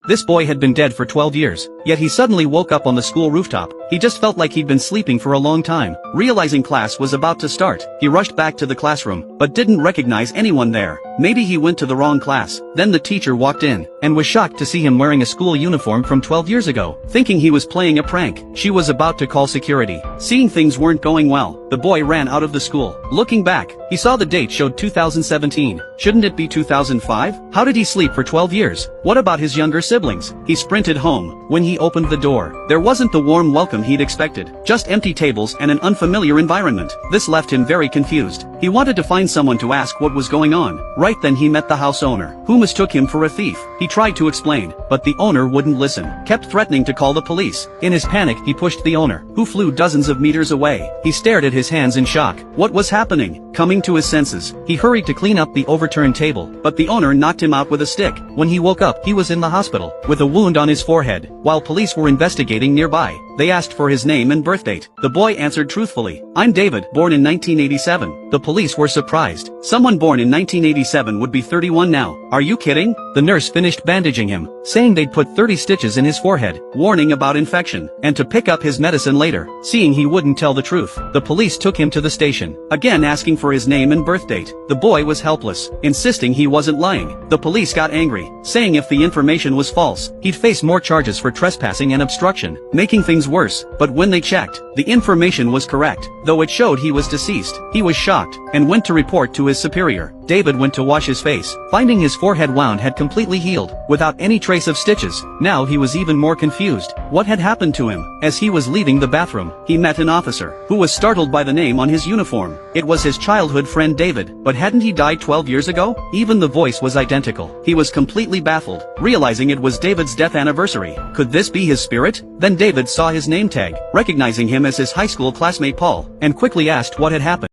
This boy had been dead for 12 years, yet he suddenly woke up on the school rooftop. He just felt like he'd been sleeping for a long time. Realizing class was about to start, he rushed back to the classroom, but didn't recognize anyone there. Maybe he went to the wrong class. Then the teacher walked in, and was shocked to see him wearing a school uniform from 12 years ago. Thinking he was playing a prank, she was about to call security. Seeing things weren't going well, the boy ran out of the school. Looking back, he saw the date showed 2017. Shouldn't it be 2005? How did he sleep for 12 years? What about his younger siblings? He sprinted home. When he opened the door, there wasn't the warm welcome he'd expected. Just empty tables and an unfamiliar environment. This left him very confused. He wanted to find someone to ask what was going on. Right then he met the house owner, who mistook him for a thief. He tried to explain, but the owner wouldn't listen, kept threatening to call the police. In his panic, he pushed the owner, who flew dozens of meters away. He stared at his hands in shock. What was happening? Coming to his senses, he hurried to clean up the overturned table, but the owner knocked him out with a stick. When he woke up, he was in the hospital, with a wound on his forehead. While police were investigating nearby, they asked for his name and birth date. The boy answered truthfully, "I'm David, born in 1987. The police were surprised. Someone born in 1987 would be 31 now. Are you kidding? The nurse finished bandaging him, saying they'd put 30 stitches in his forehead, warning about infection, and to pick up his medicine later. Seeing he wouldn't tell the truth, the police took him to the station, again asking for his name and birth date. The boy was helpless, insisting he wasn't lying. The police got angry, saying if the information was false, he'd face more charges for trespassing and obstruction, making things worse. But when they checked, the information was correct, though it showed he was deceased. He was shocked, and went to report to his superior. David went to wash his face, finding his forehead wound had completely healed, without any trace of stitches. Now he was even more confused. What had happened to him? As he was leaving the bathroom, he met an officer, who was startled by the name on his uniform. It was his childhood friend David, but hadn't he died 12 years ago? Even the voice was identical. He was completely baffled, realizing it was David's death anniversary. Could this be his spirit? Then David saw his name tag, recognizing him as his high school classmate Paul, and quickly asked what had happened.